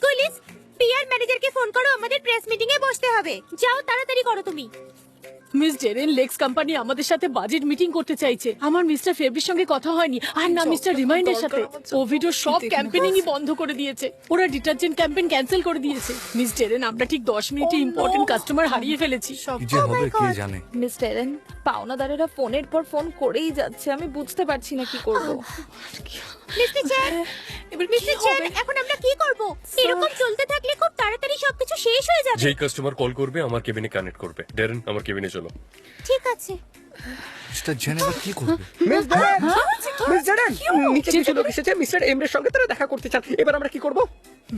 গুলিস, পিআর ম্যানেজারকে ফোন করো, আমাদের প্রেস মিটিং এ বসতে হবে। যাও, তাড়াতাড়ি করো তুমি। মিস জেরেন লেক্স কোম্পানি আমাদের সাথে বাজেট মিটিং করতে চাইছে। আমার মিস্টার ফেব্রির সঙ্গে কথা হয়নি, আর না মিস্টার রিমাইন্ডের সাথে। ওভিডো সব ক্যাম্পেইনিংই বন্ধ করে দিয়েছে। ওরা ডিটারজেন্ট ক্যাম্পেইন ক্যান্সেল করে দিয়েছে। মিস জেরেন, আমরা ঠিক 10 মিনিটে ইম্পর্টেন্ট কাস্টমার হারিয়ে ফেলেছি। কি যে হবে কে জানে। মিস্টার এলেন, পাওনাদারেরা ফোনের পর ফোন করেই যাচ্ছে, আমি বুঝতে পারছি না কি করব। মিস্টার চ্যান, মিস্টার চ্যান, এখন আমরা কি করব? এরকম চলতে থাকলে খুব তাড়াতাড়ি সবকিছু শেষ হয়ে যাবে। যেই কাস্টমার কল করবে আমার কেবিনে কানেক্ট করবে। ড্যারেন, আমার কেবিনে চলো। ঠিক আছে। মিস্টার জেন এবার কি করবে? মিস জেরেন, নিচে কিছু লোক এসেছে মিস্টার এমরের সঙ্গে, তারা দেখা করতে চান। এবার আমরা কি করব?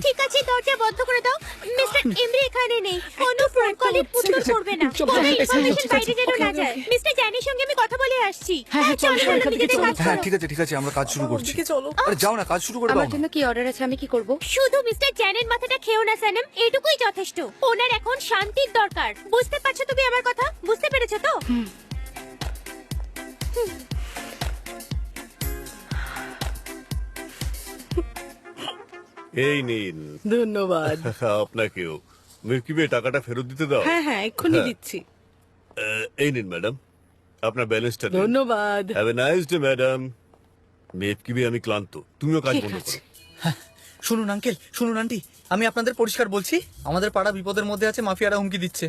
ঠিক আছে, দরজা বন্ধ করে দাও। মিস্টার এমরি এখানে নেই, কোনো ফোন কলে উত্তর করবে না, কোনো ইনফরমেশন বাইরে যেন না যায়। মিস্টার জ্যানের সঙ্গে আমি কথা বলে আসছি। হ্যাঁ, চলো নিজেদের কাজ হ্যাঁ করো। ঠিক আছে আমরা কাজ শুরু করছি। আরে যাও না, কাজ শুরু করে দাও আমার না। জন্য কি অর্ডার আছে, আমি কি করব? শুধু মিস্টার জ্যানের মাথাটা খেও না সানম, এটুকুই যথেষ্ট। ওনার এখন শান্তির দরকার। বুঝতে পারছো তুমি আমার কথা? বুঝতে পেরেছো তো? এই নিন। ধন্যবাদ। আপনাকেও। মিল্কিবে টাকাটা ফেরত দিতে দাও। হ্যাঁ হ্যাঁ, এক্ষুনি দিচ্ছি। এই নিন ম্যাডাম, আপনার ব্যালেন্সটা দিন। ধন্যবাদ। Have a nice day madam. মেপকিবে আমি ক্লান্ত, তুমিও কাজ ঠিক বন্ধ আছে। করো। শুনুন আঙ্কেল, শুনুন আন্টি, আমি আপনাদের পরিষ্কার বলছি, আমাদের পাড়া বিপদের মধ্যে আছে, মাফিয়ারা হুমকি দিচ্ছে।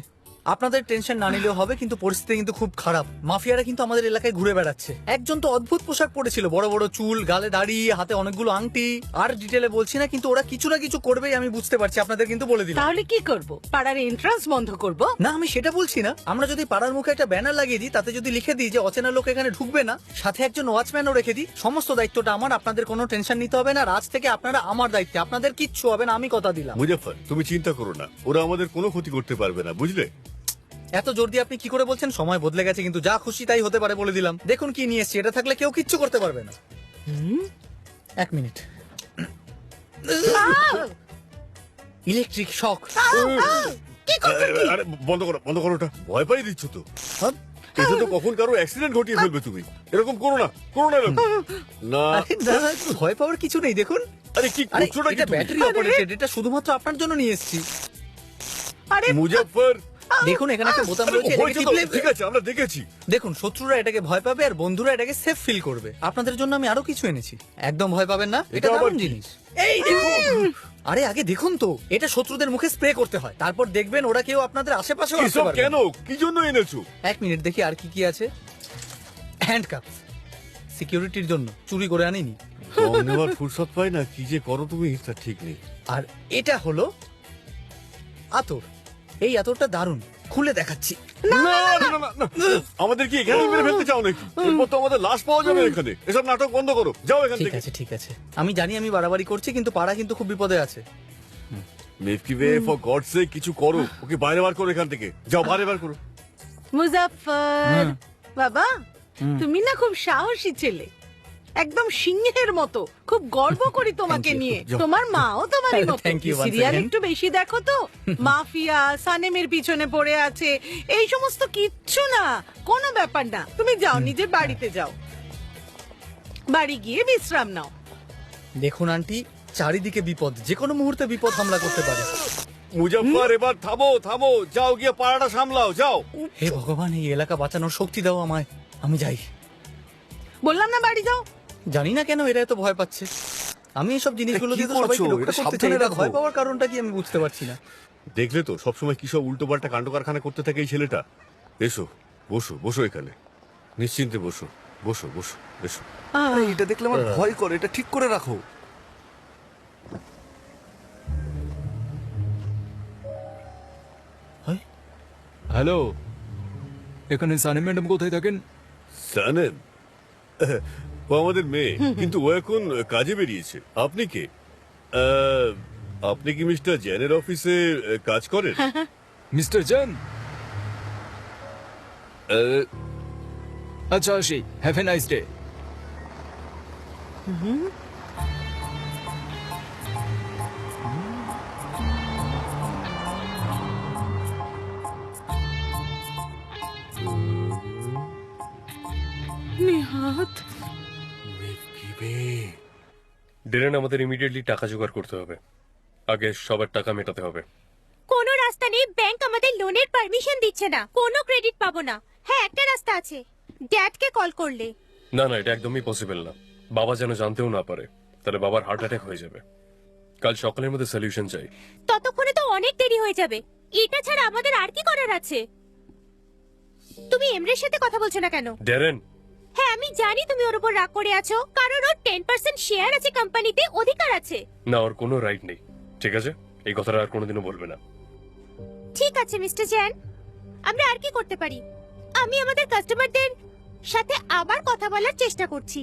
আপনাদের টেনশন না নিলেও হবে, কিন্তু পরিস্থিতি কিন্তু খুব খারাপ। মাফিয়ারা কিন্তু আমাদের এলাকায় ঘুরে বেড়াচ্ছে। একজন তো অদ্ভুত পোশাক পরেছিল, বড় বড় চুল, গালে দাড়ি, হাতে অনেকগুলো আংটি। আর ডিটেলে বলছি না, কিন্তু ওরা কিছু না কিছু করবেই, আমি বুঝতে পারছি। আপনাদের কিন্তু বলে দিলাম। তাহলে কি করব? পাড়ার এন্ট্রান্স বন্ধ করব? না, আমি সেটা বলছি না। আমরা যদি পাড়ার মুখে একটা ব্যানার লাগিয়ে দিই, তাতে যদি লিখে দিই যে অচেনা লোক এখানে ঢুকবে না, সাথে একজন ওয়াচম্যানও রেখে দিই, সমস্ত দায়িত্বটা আমার, আপনাদের কোনো টেনশন নিতে হবে না। আর আজ থেকে আপনারা আমার দায়িত্বে, আপনাদের কিচ্ছু হবে না, আমি কথা দিলাম। মুজাফফর, তুমি চিন্তা করো না, ওরা আমাদের কোনো ক্ষতি করতে পারবে না, বুঝলে? এত জোর দিয়ে আপনি কি করে বলছেন? সময় বদলে গেছে, কিন্তু যা খুশি তাই হতে পারে বলে দিলাম। দেখুন কি নিয়ে এসছি, এটা থাকলে কেউ কিচ্ছু করতে পারবে না। 1 মিনিট। Electric shock. আরে বন্ধ করো ওটা, ভয় পাই দিচ্ছ তো। এটা তো কখন কারো অ্যাক্সিডেন্ট ঘটিয়ে ফেলবে তুমি। এরকম করো না এরকম। না আরে না, ভয় পাওয়ার কিছু নেই। দেখুন, আরে কি আরে করছোটা কি এটা তুমি? ব্যাটারি অপারেটেড, এটা শুধুমাত্র আপনার জন্য নিয়ে এসেছি। আরে মুজাফফর, দেখুন এখানে একটা বোতাম রয়েছে, এটাকে হয়েছে তো, টিপলে- ঠিক আছে আমরা দেখেছি। দেখুন, শত্রুরা এটাকে ভয় পাবে আর বন্ধুরা এটাকে সেফ ফিল করবে। আপনাদের জন্য আমি আরো কিছু এনেছি, একদম ভয় পাবেন না। এটা এটা আবার দারুণ কি? জিনিস। এই দেখুন, আরে আগে দেখুন তো, এটা শত্রুদের মুখে স্প্রে করতে হয়, তারপর দেখবেন ওরা কেউ আপনাদের আশেপাশেও আসতে এসব পারবে কেন, না। কি জন্য এনেছো? 1 মিনিট দেখি আর কি কি আছে। হ্যান্ডকাপ, সিকিউরিটির জন্য, চুরি করে আনিনি। কম নেওয়ার ফুরসত পাই না, কি যে করো তুমি তা ঠিক নেই। আর এটা হলো আতর। এই আতরটা দারুণ, খুলে দেখাচ্ছি। না, না, না, না, না। আমাদের কি এখানে মেরে ফেলতে চাও নাকি? এরপর তো আমাদের লাশ পাওয়া যাবে এখানে। এসব নাটক বন্ধ করো, যাও এখান ঠিক থেকে। আছে ঠিক আছে, আমি জানি আমি বাড়াবাড়ি করছি, কিন্তু পাড়া কিন্তু খুব বিপদে আছে। মেফকিবে, ফর গড সেক কিছু করো, ওকে বাইরে বার করো এখান থেকে। যাও বাইরে বার করো। মুজাফফর বাবা, তুমি না খুব সাহসী ছেলে, একদম সিংহের মতো। খুব গর্ব করি তোমাকে Thank you. নিয়ে। যাও। তোমার মাও তোমারই মতো। Thank you once serial again. একটু বেশি দেখো তো। মাফিয়া সানেমের পিছনে পড়ে আছে, এই সমস্ত কিচ্ছু না, কোনো ব্যাপার না। তুমি যাও, নিজের বাড়িতে যাও, বাড়ি গিয়ে বিশ্রাম নাও। দেখুন আন্টি, চারিদিকে বিপদ, যে কোনো মুহূর্তে বিপদ হামলা করতে পারে। মুজাফফর, এবার থামো থামো, যাও গিয়ে পাড়াটা সামলাও, যাও। হে ভগবান, এই এলাকা বাঁচানোর শক্তি দাও আমায়, আমি যাই। বললাম না বাড়ি যাও। জানি না কেন এরা এত ভয় পাচ্ছে। আমি এইসব জিনিসগুলো কি দিয়ে তো করছো? সবাইকে রক্ষা এটা করতে চাই, সাবধানে এটা রাখো। ভয় পাওয়ার কারণটা কি আমি বুঝতে পারছি না। দেখলে তো সবসময় কি সব উল্টো পাল্টা কাণ্ড কারখানা করতে থাকে এই ছেলেটা। এসো, বসো বসো এখানে, নিশ্চিন্তে বসো, বসো বসো, এসো। আরে এটা দেখলে আমার ভয় করে, এটা ঠিক করে রাখো। হ্যালো, এখানে সানি ম্যাডাম কোথায় থাকেন? সানেম, ও আমাদের মেয়ে, কিন্তু ও এখন কাজে বেরিয়েছে। আপনি কে? আপনি কি মিস্টার জেনের অফিসে কাজ করেন? মিস্টার জান? আহ, আচ্ছা আসি, হ্যাভ এ নাইস ডে। হাত। ডেরেন, আমাদের ইমিডিয়েটলি টাকা জোগাড় করতে হবে। আগে সবার টাকা মেটাতে হবে। কোনো রাস্তা নেই, ব্যাংক আমাদের লোনের পারমিশন দিচ্ছে না, কোনো ক্রেডিট পাবো না। হ্যাঁ, একটা রাস্তা আছে, ড্যাডকে কল করলে। না না, এটা একদমই পসিবল না। বাবা যেন জানতেও না পারে, তাহলে বাবার হার্ট অ্যাটাক হয়ে যাবে। কাল সকালের মধ্যে সলিউশন চাই। ততক্ষণে তো অনেক দেরি হয়ে যাবে। এটা ছাড়া আমাদের আর কি করার আছে? তুমি এমরের সাথে কথা বলছো না কেন? ডেরেন, হ্যাঁ, আমি জানি তুমি ওর উপর রাগ করে আছো, কারণ ওর 10% শেয়ার আছে কোম্পানিতে, অধিকার আছে। না, ওর কোনো রাইট নেই। ঠিক আছে, এই কথাটা আর কোনোদিনও বলবে না। ঠিক আছে মিস্টার জ্যান, আমরা আর কি করতে পারি? আমি আমাদের কাস্টমারদের সাথে আবার কথা বলার চেষ্টা করছি।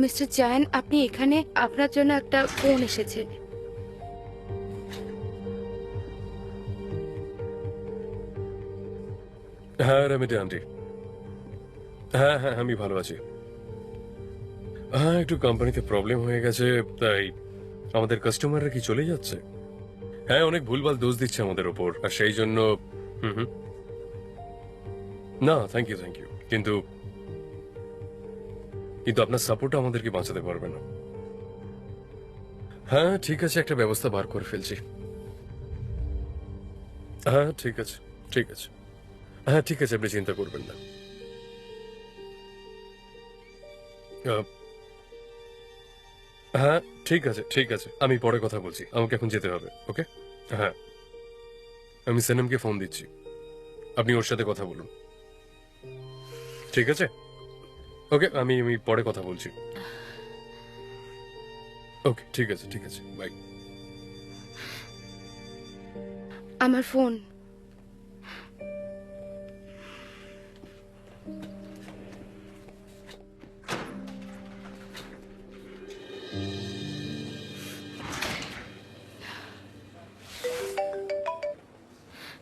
মিস্টার জায়ান, আপনি এখানে? আপনার জন্য একটা ফোন এসেছে। হ্যাঁ রামিতে আন্টি, হ্যাঁ হ্যাঁ আমি ভালো আছি। হ্যাঁ, একটু কোম্পানিতে প্রবলেম হয়ে গেছে, তাই আমাদের কাস্টমাররা কি চলে যাচ্ছে? হ্যাঁ, অনেক ভুলভাল দোষ দিচ্ছে আমাদের ওপর, আর সেই জন্য না, থ্যাংক ইউ কিন্তু আপনার সাপোর্ট আমাদেরকে বাঁচাতে পারবে না। হ্যাঁ ঠিক আছে, একটা ব্যবস্থা বার করে ফেলছি। হ্যাঁ ঠিক আছে, হ্যাঁ ঠিক আছে, আপনি চিন্তা করবেন না। হ্যাঁ ঠিক আছে, আমি পরে কথা বলছি, আমাকে এখন যেতে হবে। ওকে, হ্যাঁ আমি সেনমকে ফোন দিচ্ছি, আপনি ওর সাথে কথা বলুন। ঠিক আছে, ওকে, আমি পরে কথা বলছি। ওকে, ঠিক আছে, বাই। আমার ফোন।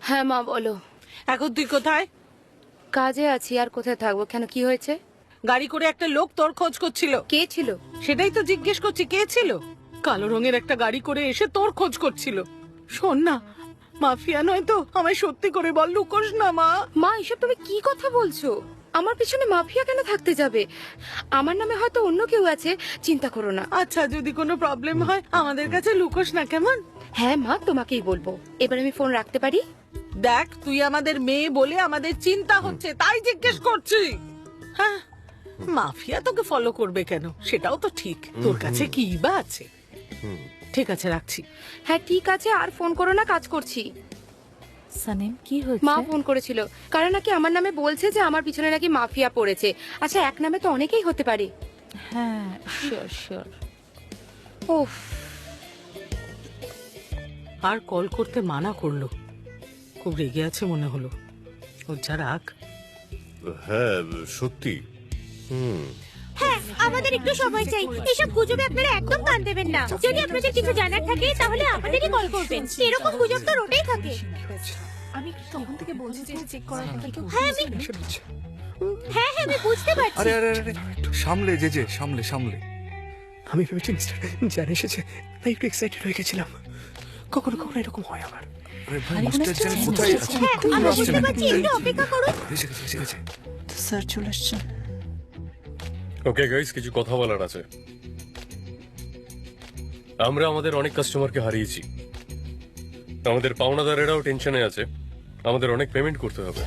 হ্যাঁ মা, বলো। এখন তুই কোথায়? কাজে আছি। আর কোথায় থাকবো? কেন, কি হয়েছে? গাড়ি করে একটা লোক তোর খোঁজ করছিল। কে ছিল? সেটাই তো জিজ্ঞেস করছি, কে ছিল? কালো রঙের একটা গাড়ি করে এসে তোর খোঁজ করছিল। শোন না, মাফিয়া নয় তো? আমায় সত্যি করে বল, লুকোস না মা। মা, এসব তুমি কি কথা বলছো? আমার পিছনে মাফিয়া কেন থাকতে যাবে? আমার নামে হয়তো অন্য কেউ আছে, চিন্তা করো না। আচ্ছা, যদি কোনো প্রবলেম হয় আমাদের কাছে লুকোস না, কেমন? হ্যাঁ মা, তোমাকেই বলবো। এবার আমি ফোন রাখতে পারি? দেখ, তুই আমাদের মেয়ে বলে আমাদের চিন্তা হচ্ছে, তাই জিজ্ঞেস করছি। হ্যাঁ, মাফিয়া তোকে ফলো করবে কেন? সেটাও তো ঠিক, তোর কাছে কি বা আছে? ঠিক আছে, রাখছি। হ্যাঁ ঠিক আছে, আর ফোন করো না, কাজ করছি। সানিম, কি হয়েছে? মা ফোন করেছিল, কারণ নাকি আমার নামে বলছে যে আমার পিছনে নাকি মাফিয়া পড়েছে। আচ্ছা, এক নামে তো অনেকেই হতে পারে। হ্যাঁ, শিওর। উফ, আর কল করতে মানা করলো, খুব রেগে আছে মনে হলো। ওর যা রাগ। হ্যাঁ সত্যি। হ্যাঁ, আমাদের একটু সময় চাই। এসব গুজবে আপনারা একদম কান দেবেন না। যদি আপনাদের কিছু জানার থাকে তাহলে আমাদেরই কল করবেন। এরকম গুজব তো রোটেই থাকে। আমি তখন থেকে বলছি যে চেক করার কথা কেউ। হ্যাঁ হ্যাঁ, আমি বুঝতে পারছি। আরে আরে আরে সামলে যে সামলে। আমি ভেবেছি মিস্টার জ্যান এসেছে, তাই একটু এক্সাইটেড হয়ে গেছিলাম। কখনো এরকম হয় আমার। আরে ভাই, মিস্টার জ্যান কোথায় আছে? হ্যাঁ, আমি বুঝতে পারছি, একটু অপেক্ষা করুন। এসে গেছে। স্যার চলে এসছেন। ওকে গাইস, কিছু কথা বলার আছে। আমরা আমাদের অনেক কাস্টমারকে হারিয়েছি, আমাদের পাওনাদারেরাও টেনশনে আছে, আমাদের অনেক পেমেন্ট করতে হবে,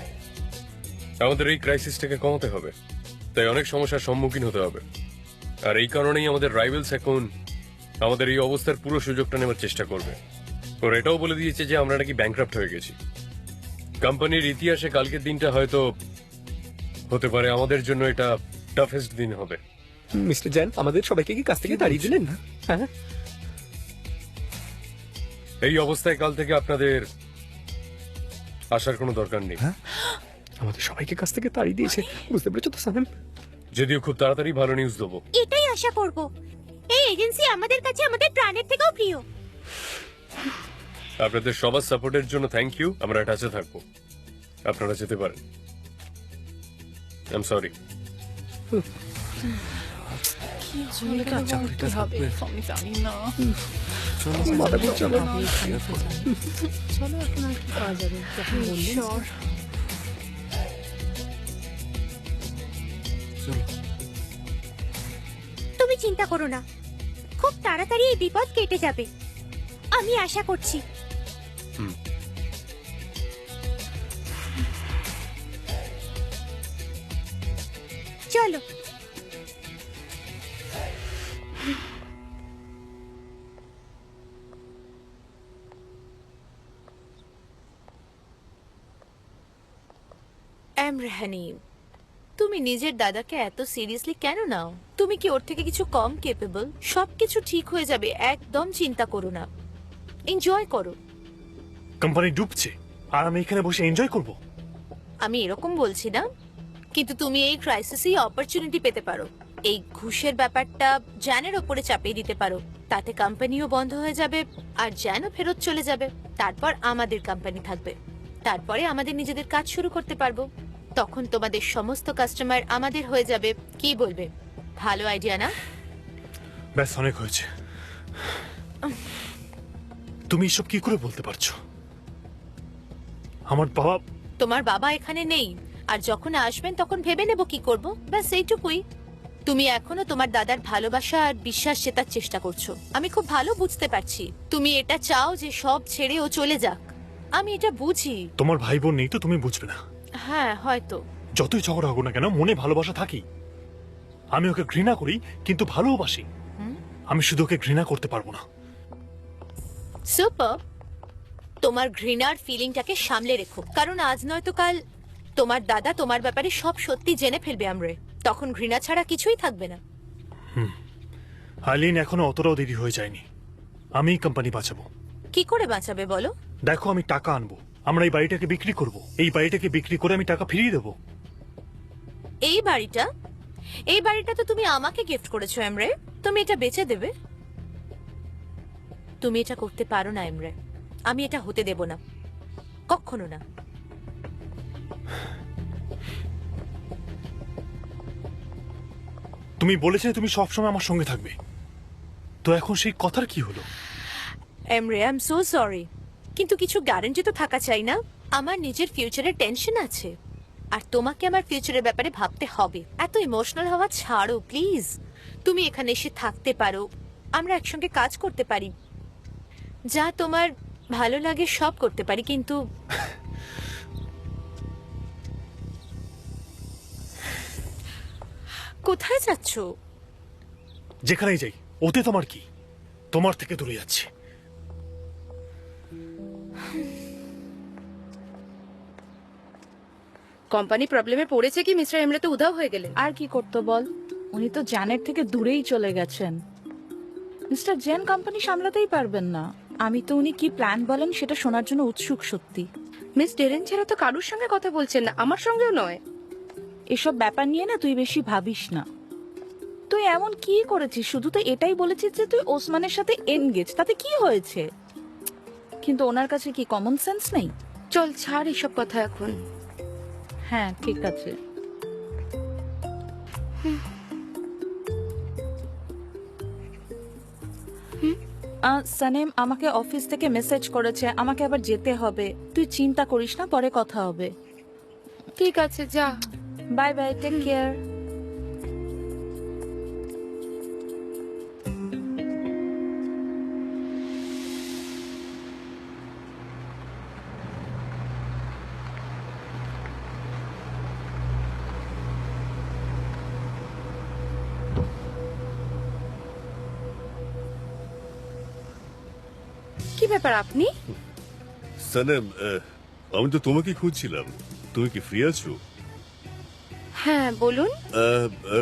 আমাদের এই ক্রাইসিসটাকে কমাতে হবে, তাই অনেক সমস্যার সম্মুখীন হতে হবে। আর এই কারণেই আমাদের রাইভেলস এখন আমাদের এই অবস্থার পুরো সুযোগটা নেওয়ার চেষ্টা করবে। ওর এটাও বলে দিয়েছে যে আমরা নাকি ব্যাংক্রাফট হয়ে গেছি। কোম্পানির ইতিহাসে কালকের দিনটা হয়তো হতে পারে আমাদের জন্য এটা টাফেস্ট দিন হবে। মিস্টার জ্যান, আমাদের সবাইকে কি কাছ থেকে তাড়িয়ে দিলেন না? হ্যাঁ, এই অবস্থায় কাল থেকে আপনাদের আসার কোনো দরকার নেই। আমাদের সবাইকে কাছ থেকে তাড়িয়ে দিয়েছে, বুঝতে পেরেছো তো সানিম? যদিও খুব তাড়াতাড়ি ভালো নিউজ দেবো। এটাই আশা করব। এই এজেন্সি আমাদের কাছে আমাদের প্রাণের থেকেও প্রিয়। আপনাদের সবার সাপোর্টের জন্য থ্যাংক ইউ। আমরা টাচে থাকবো, আপনারা যেতে পারেন। I am sorry. কি হবে আমি জানি না। মাথা ঘুরছে আমার। চলো এখন আর কি পাওয়া যাবে যখন বললেন তুমি চিন্তা করো না, খুব তাড়াতাড়ি এই বিপদ কেটে যাবে, আমি আশা করছি। চলো। রেহানি, তুমি নিজের দাদাকে এত সিরিয়াসলি কেন নাও? তুমি কি ওর থেকে কিছু কম কেপেবল? সবকিছু ঠিক হয়ে যাবে, একদম চিন্তা করো না, এনজয় করো। কোম্পানি ডুবছে আর আমি এখানে বসে এনজয় করব? আমি এরকম বলছি না, কিন্তু তুমি এই ক্রাইসিসেই অপরচুনিটি পেতে পারো। এই ঘুষের ব্যাপারটা জ্যানের ওপরে চাপিয়ে দিতে পারো, তাতে কোম্পানিও বন্ধ হয়ে যাবে আর জ্যানও ফেরত চলে যাবে। তারপর আমাদের কোম্পানি থাকবে, তারপরে আমাদের নিজেদের কাজ শুরু করতে পারবো। তখন তোমাদের সমস্ত কাস্টমার আমাদের হয়ে যাবে। কি বলবে? ভালো আইডিয়া না? ব্যাস, অনেক হয়েছে। তুমি এসব কি করে বলতে পারছো? আমার বাবা। তোমার বাবা এখানে নেই, আর যখন আসবেন তখন ভেবে নেব কি করব, ব্যাস এইটুকুই। তুমি এখনো তোমার দাদার ভালোবাসা আর বিশ্বাস জেতার চেষ্টা করছো। আমি খুব ভালো বুঝতে পারছি তুমি এটা চাও যে সব ছেড়ে ও চলে যাক। আমি এটা বুঝি। তোমার ভাই বোন নেই তো তুমি বুঝবে না। হ্যাঁ হয়তো। যতই ঝগড়া হোক না কেন, মনে ভালোবাসা থাকি। আমি ওকে ঘৃণা করি কিন্তু ভালোবাসি। আমি শুধু ওকে ঘৃণা করতে পারবো না। সুপার। তোমার ঘৃণার ফিলিংটাকে সামলে রেখো, কারণ আজ নয়তো কাল তোমার দাদা তোমার ব্যাপারে সব সত্যি জেনে ফেলবে। আমরা তখন ঘৃণা ছাড়া কিছুই থাকবে না। আইলিন, এখনো অতটাও দেরি হয়ে যায়নি। আমি কোম্পানি বাঁচাবো। কি করে বাঁচাবে বলো? দেখো, আমি টাকা আনবো, আমরা এই বাড়িটাকে বিক্রি করব। এই বাড়িটাকে বিক্রি করে আমি টাকা ফিরিয়ে দেবো। এই বাড়িটা তো তুমি আমাকে গিফট করেছো এমরে। তুমি এটা বেচে দেবে? তুমি এটা করতে পারো না এমরে। আমি এটা হতে দেব না, কখনো না। তুমি বলেছিলে তুমি সবসময় আমার সঙ্গে থাকবে, তো এখন সেই কথার কি হলো? এমরে, আই এম সো সরি, কিন্তু কিছু গ্যারান্টি তো থাকা চাই না? আমার নিজের ফিউচারের টেনশন আছে, আর তোমাকে আমার ফিউচারের ব্যাপারে ভাবতে হবে। এত ইমোশনাল হওয়া ছাড়ো প্লিজ। তুমি এখানে এসে থাকতে পারো, আমরা একসঙ্গে কাজ করতে পারি, যা তোমার ভালো লাগে সব করতে পারি, কিন্তু কোথায় যাচ্ছ? যেখানেই যাই, ওতে তোমার কি? তোমার থেকে দূরে যাচ্ছি। কোম্পানি প্রবলেমে পড়েছে কি মিস্টার এমরে তো উধাও হয়ে গেলেন। আর কি করতো বল, উনি তো জ্যানের থেকে দূরেই চলে গেছেন। মিস্টার জ্যান কোম্পানি সামলাতেই পারবেন না। আমি তো উনি কি প্ল্যান বলেন সেটা শোনার জন্য উৎসুক সত্যি। মিস ডেরেন ছাড়া তো কারুর সঙ্গে কথা বলছেন না, আমার সঙ্গেও নয়। এসব ব্যাপার নিয়ে না তুই বেশি ভাবিস না। তুই এমন কি করেছিস? শুধু তো এটাই বলেছিস যে তুই ওসমানের সাথে এনগেজ, তাতে কি হয়েছে? কিন্তু ওনার কাছে কি কমন সেন্স নেই? চল ছাড় এসব কথা এখন। হ্যাঁ ঠিক আছে। সানেম আমাকে অফিস থেকে মেসেজ করেছে, আমাকে আবার যেতে হবে। তুই চিন্তা করিস না, পরে কথা হবে। ঠিক আছে, যা। Bye bye, take care. কি ব্যাপার আপনি? সানেম, আমি তো তোমাকে খুঁজছিলাম। তুমি কি ফ্রি আছো? হ্যাঁ বলুন।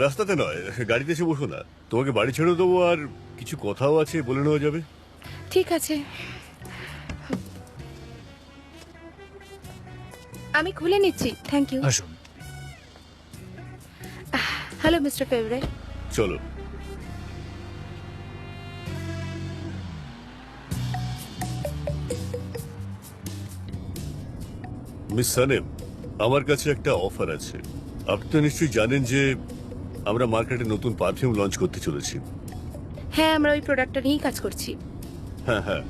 রাস্তাতে নয়, গাড়িতে এসে বসো না। তোমাকে বাড়ি ছেড়ে দেবো, আর কিছু কথাও আছে, বলে নেওয়া যাবে। ঠিক আছে, আমি খুলে নিচ্ছি। Thank you. আসুন। হ্যালো মিস্টার ফেভারে। চলো। মিস সানেম, আমার কাছে একটা অফার আছে। আপনি তো নিশ্চয়ই জানেন যে আমরা মার্কেটে নতুন পারফিউম লঞ্চ করতে চলেছি। হ্যাঁ, আমরা ওই প্রোডাক্টটা নিয়েই কাজ করছি। হ্যাঁ হ্যাঁ,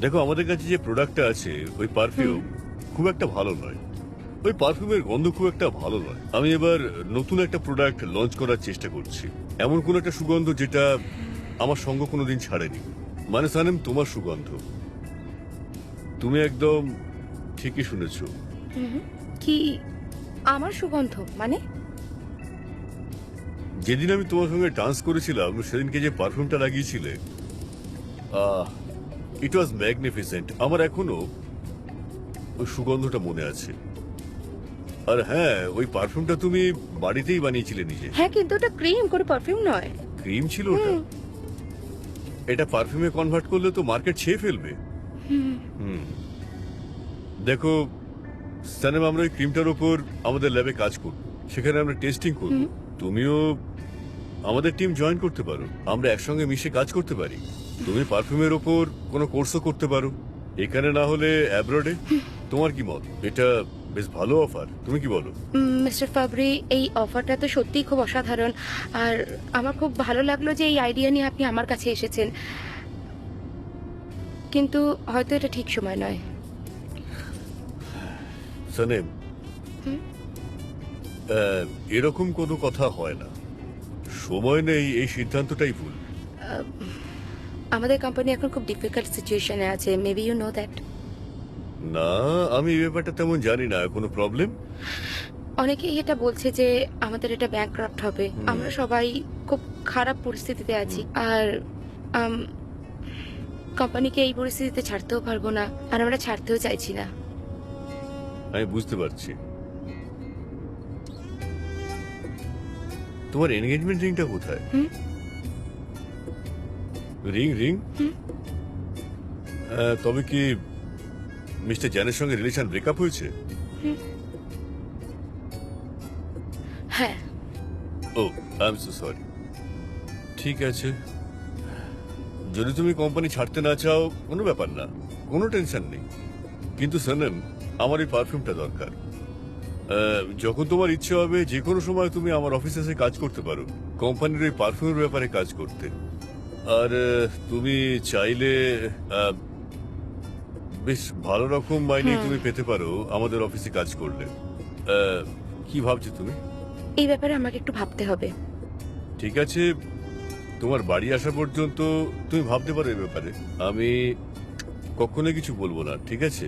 দেখো আমাদের কাছে যে প্রোডাক্টটা আছে ওই পারফিউম খুব একটা ভালো নয়, ওই পারফিউমের গন্ধ খুব একটা ভালো নয়। আমি এবার নতুন একটা প্রোডাক্ট লঞ্চ করার চেষ্টা করছি, এমন কোন একটা সুগন্ধ যেটা আমার সঙ্গ কোনোদিন ছাড়েনি। মানে সানেম, তোমার সুগন্ধ। তুমি একদম ঠিকই শুনেছো। কি আমার সুগন্ধ মানে? যেদিন আমি তোমার সঙ্গে ডান্স করেছিলাম সেদিনকে যে পারফিউমটা লাগিয়েছিলে, ইট ওয়াজ ম্যাগনিফিসেন্ট। আমার এখনো ওই সুগন্ধটা মনে আছে। আর হ্যাঁ, ওই পারফিউমটা তুমি বাড়িতেই বানিয়েছিলে নিজে। হ্যাঁ, কিন্তু ওটা ক্রিম করে পারফিউম নয়। ক্রিম ছিল ওটা? এটা পারফিউমে কনভার্ট করলে তো মার্কেট ছেয়ে ফেলবে। হুম, দেখো সানেম, আমরা ওই ক্রিমটার উপর আমাদের ল্যাবে কাজ করব, সেখানে আমরা টেস্টিং করব। তুমিও আমাদের টিম জয়েন করতে পারো, আমরা একসঙ্গে মিশে কাজ করতে পারি। তুমি পারফিউমের ওপর কোনো কোর্সও করতে পারো, এখানে না হলে অ্যাব্রডে। তোমার কি মত? এটা বেশ ভালো অফার, তুমি কি বলো? মিস্টার ফাবরি, এই অফারটা তো সত্যিই খুব অসাধারণ, আর আমার খুব ভালো লাগলো যে এই আইডিয়া নিয়ে আপনি আমার কাছে এসেছেন, কিন্তু হয়তো এটা ঠিক সময় নয়। সানেম, এরকম কোনো কথা হয় না। সময় নেই এই সিদ্ধান্তটাই ভুল। আমাদের কোম্পানি এখন খুব ডিফিকাল্ট সিচুয়েশনে আছে, মেবি ইউ নো দ্যাট। না, আমি এই ব্যাপারটা তেমন জানি না। কোনো প্রবলেম? অনেকেই এটা বলছে যে আমাদের এটা ব্যাংকরাপ্ট হবে। আমরা সবাই খুব খারাপ পরিস্থিতিতে আছি, আর কোম্পানিকে এই পরিস্থিতিতে ছাড়তেও পারবো না, আর আমরা ছাড়তেও চাইছি না। আমি বুঝতে পারছি। তোমার এনগেজমেন্ট রিংটা কোথায়? রিং? তবে কি মিস্টার জ্যানের সঙ্গে রিলেশন ব্রেকআপ হয়েছে? হ্যাঁ। ও, আই এম সো সরি। ঠিক আছে, যদি তুমি কোম্পানি ছাড়তে না চাও কোনো ব্যাপার না, কোনো টেনশন নেই। কিন্তু সানেম, আমার এই পারফিউমটা দরকার। যখন তোমার ইচ্ছে হবে যে কোনো সময় তুমি আমার অফিসে এসে কাজ করতে পারো, কোম্পানির ওই পারফিউমের ব্যাপারে কাজ করতে। আর তুমি চাইলে বেশ ভালো রকম মাইনে তুমি পেতে পারো আমাদের অফিসে কাজ করলে। কি ভাবছো তুমি? এই ব্যাপারে আমাকে একটু ভাবতে হবে। ঠিক আছে, তোমার বাড়ি আসা পর্যন্ত তুমি ভাবতে পারো এই ব্যাপারে। আমি কখনো কিছু বলবো না, ঠিক আছে?